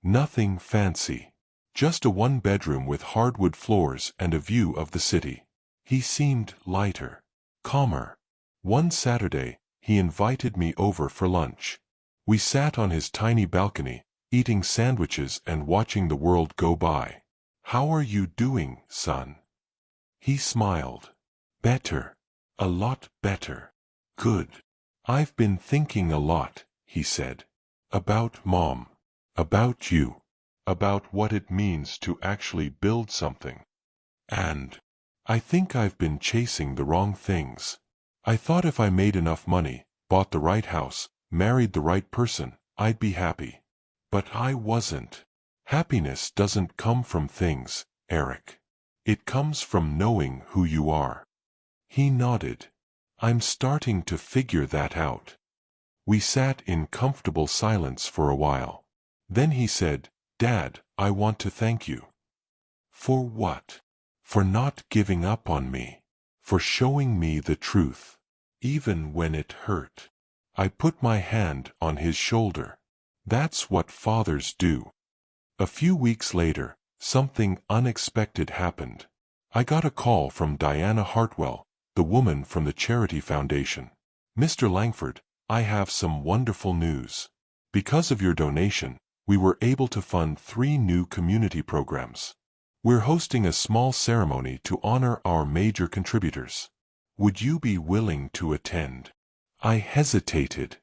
Nothing fancy. Just a one-bedroom with hardwood floors and a view of the city. He seemed lighter, calmer. One Saturday, he invited me over for lunch. We sat on his tiny balcony, eating sandwiches and watching the world go by. "How are you doing, son?" He smiled. "Better. A lot better." "Good. I've been thinking a lot," he said. "About Mom. About you. About what it means to actually build something. And I think I've been chasing the wrong things. I thought if I made enough money, bought the right house, married the right person, I'd be happy. But I wasn't. Happiness doesn't come from things, Eric. It comes from knowing who you are." He nodded. "I'm starting to figure that out." We sat in comfortable silence for a while. Then he said, "Dad, I want to thank you." "For what?" "For not giving up on me. For showing me the truth, even when it hurt." I put my hand on his shoulder. That's what fathers do. A few weeks later, something unexpected happened. I got a call from Diana Hartwell, the woman from the Charity Foundation. "Mr. Langford, I have some wonderful news. Because of your donation, we were able to fund 3 new community programs. We're hosting a small ceremony to honor our major contributors. Would you be willing to attend?" I hesitated.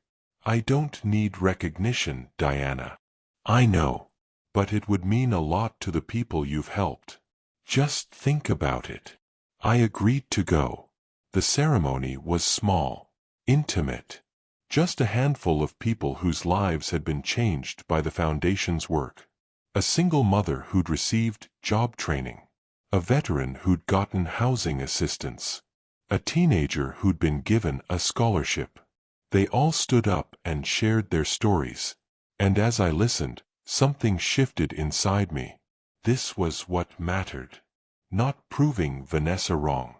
"I don't need recognition, Diana." "I know. But it would mean a lot to the people you've helped. Just think about it." I agreed to go. The ceremony was small, intimate. Just a handful of people whose lives had been changed by the foundation's work. A single mother who'd received job training. A veteran who'd gotten housing assistance. A teenager who'd been given a scholarship. They all stood up and shared their stories. And as I listened, something shifted inside me. This was what mattered. Not proving Vanessa wrong.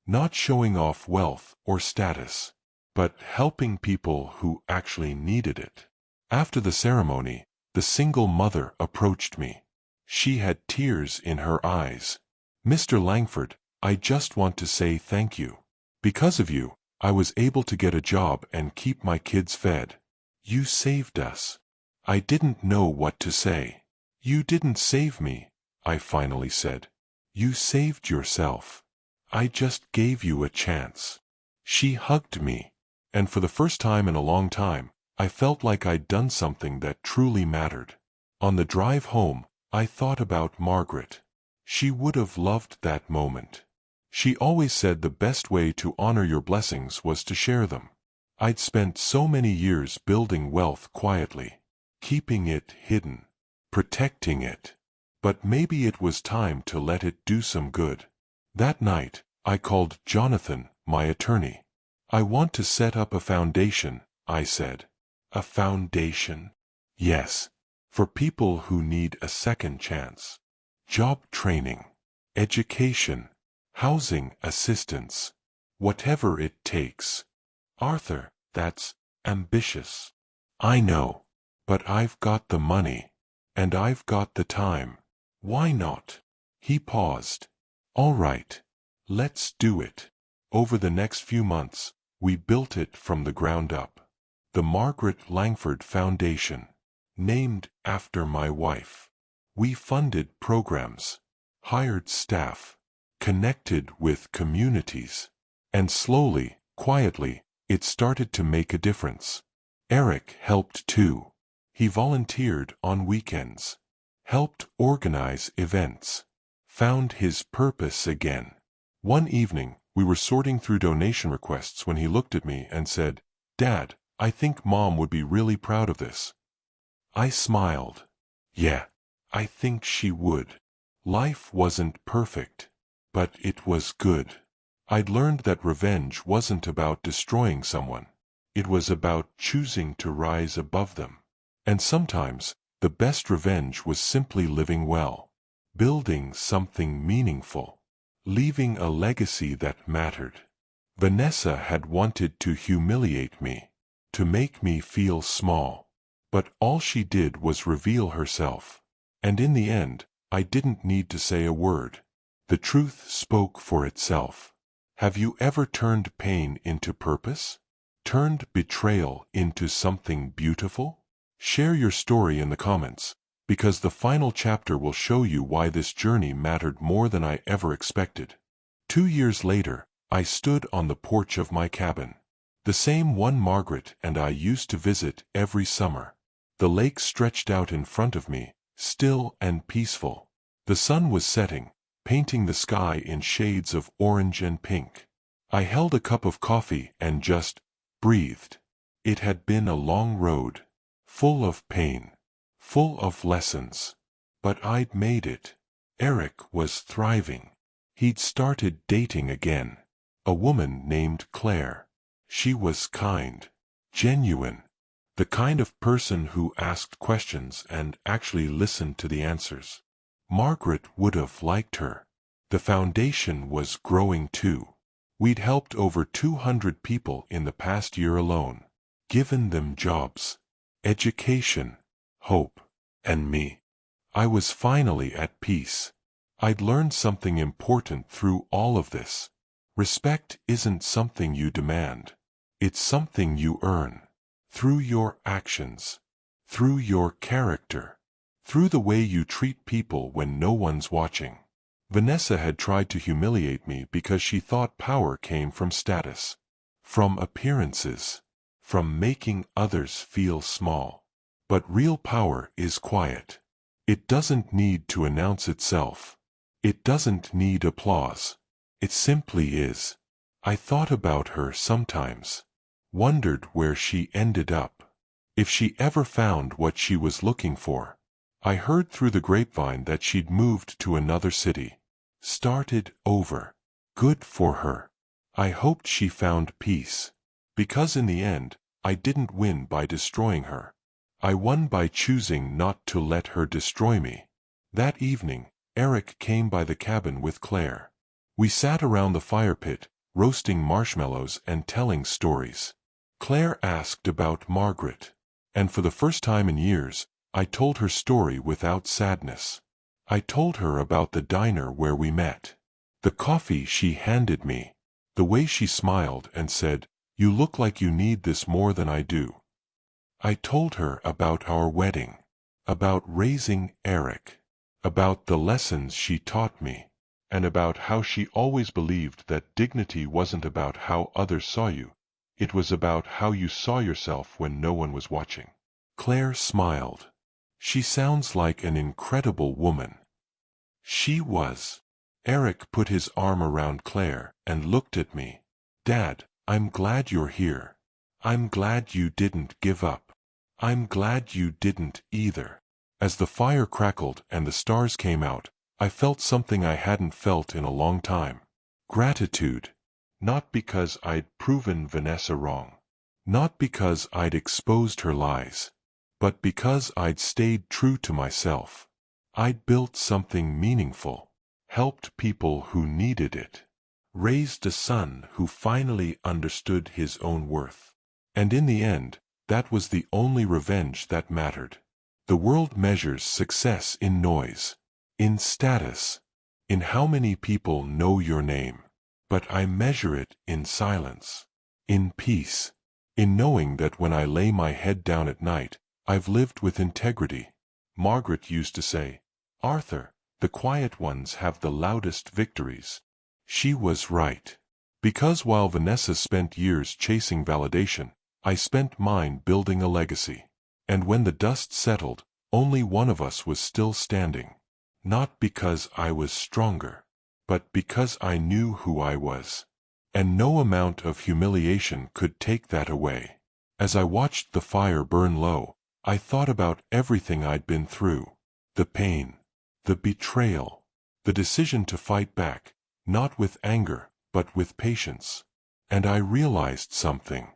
Not showing off wealth or status. But helping people who actually needed it. After the ceremony, the single mother approached me. She had tears in her eyes. "Mr. Langford, I just want to say thank you. Because of you, I was able to get a job and keep my kids fed. You saved us." I didn't know what to say. "You didn't save me," I finally said. "You saved yourself. I just gave you a chance." She hugged me, and for the first time in a long time, I felt like I'd done something that truly mattered. On the drive home, I thought about Margaret. She would have loved that moment. She always said the best way to honor your blessings was to share them. I'd spent so many years building wealth quietly, keeping it hidden, protecting it. But maybe it was time to let it do some good. That night, I called Jonathan, my attorney. "I want to set up a foundation," I said. "A foundation?" "Yes. For people who need a second chance. Job training, education, housing assistance. Whatever it takes." "Arthur, that's ambitious." "I know. But I've got the money. And I've got the time. Why not?" He paused. "All right. Let's do it." Over the next few months, we built it from the ground up. The Margaret Langford Foundation. Named after my wife. We funded programs, hired staff, connected with communities. And slowly, quietly, it started to make a difference. Eric helped too. He volunteered on weekends. Helped organize events. Found his purpose again. One evening, we were sorting through donation requests when he looked at me and said, "Dad, I think Mom would be really proud of this." I smiled. Yeah, I think she would. Life wasn't perfect, but it was good. I'd learned that revenge wasn't about destroying someone. It was about choosing to rise above them. And sometimes, the best revenge was simply living well. Building something meaningful. Leaving a legacy that mattered. Vanessa had wanted to humiliate me. To make me feel small. But all she did was reveal herself. And in the end, I didn't need to say a word. The truth spoke for itself. Have you ever turned pain into purpose? Turned betrayal into something beautiful? Share your story in the comments, because the final chapter will show you why this journey mattered more than I ever expected. 2 years later, I stood on the porch of my cabin. The same one Margaret and I used to visit every summer. The lake stretched out in front of me, still and peaceful. The sun was setting, painting the sky in shades of orange and pink. I held a cup of coffee and just breathed. It had been a long road, full of pain, full of lessons. But I'd made it. Eric was thriving. He'd started dating again. A woman named Claire. She was kind, genuine, The kind of person who asked questions and actually listened to the answers. Margaret would have liked her. The foundation was growing too. We'd helped over 200 people in the past year alone, given them jobs, education, hope, and me. I was finally at peace. I'd learned something important through all of this. Respect isn't something you demand. It's something you earn. Through your actions. Through your character. Through the way you treat people when no one's watching. Vanessa had tried to humiliate me because she thought power came from status. From appearances. From making others feel small. But real power is quiet. It doesn't need to announce itself. It doesn't need applause. It simply is. I thought about her sometimes. Wondered where she ended up. If she ever found what she was looking for. I heard through the grapevine that she'd moved to another city. Started over. Good for her. I hoped she found peace. Because in the end, I didn't win by destroying her. I won by choosing not to let her destroy me. That evening, Eric came by the cabin with Claire. We sat around the fire pit, roasting marshmallows and telling stories. Claire asked about Margaret. And for the first time in years, I told her story without sadness. I told her about the diner where we met. The coffee she handed me. The way she smiled and said, "You look like you need this more than I do." I told her about our wedding. About raising Eric. About the lessons she taught me. And about how she always believed that dignity wasn't about how others saw you. It was about how you saw yourself when no one was watching. Claire smiled. She sounds like an incredible woman. She was. Eric put his arm around Claire and looked at me. "Dad, I'm glad you're here. I'm glad you didn't give up. I'm glad you didn't either." As the fire crackled and the stars came out, I felt something I hadn't felt in a long time. Gratitude. Not because I'd proven Vanessa wrong. Not because I'd exposed her lies. But because I'd stayed true to myself. I'd built something meaningful. Helped people who needed it. Raised a son who finally understood his own worth. And in the end, that was the only revenge that mattered. The world measures success in noise. In status. In how many people know your name. But I measure it in silence. In peace. In knowing that when I lay my head down at night, I've lived with integrity. Margaret used to say, "Arthur, the quiet ones have the loudest victories." She was right. Because while Vanessa spent years chasing validation, I spent mine building a legacy. And when the dust settled, only one of us was still standing. Not because I was stronger, but because I knew who I was. And no amount of humiliation could take that away. As I watched the fire burn low, I thought about everything I'd been through. The pain. The betrayal. The decision to fight back, not with anger, but with patience. And I realized something.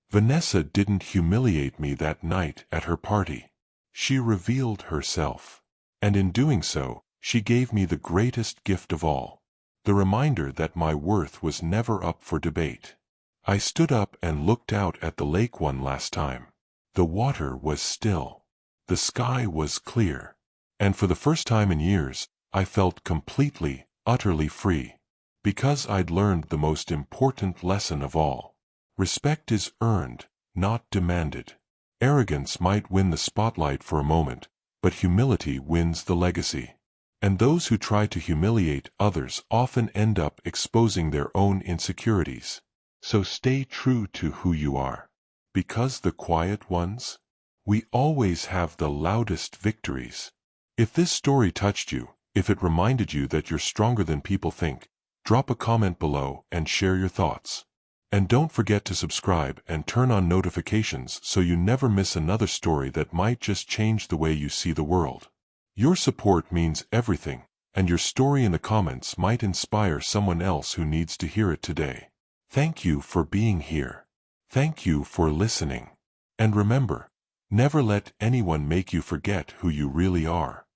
Vanessa didn't humiliate me that night at her party. She revealed herself. And in doing so, she gave me the greatest gift of all. The reminder that my worth was never up for debate. I stood up and looked out at the lake one last time. The water was still. The sky was clear. And for the first time in years, I felt completely, utterly free. Because I'd learned the most important lesson of all. Respect is earned, not demanded. Arrogance might win the spotlight for a moment, but humility wins the legacy. And those who try to humiliate others often end up exposing their own insecurities. So stay true to who you are. Because the quiet ones, we always have the loudest victories. If this story touched you, if it reminded you that you're stronger than people think, drop a comment below and share your thoughts. And don't forget to subscribe and turn on notifications so you never miss another story that might just change the way you see the world. Your support means everything, and your story in the comments might inspire someone else who needs to hear it today. Thank you for being here. Thank you for listening. And remember, never let anyone make you forget who you really are.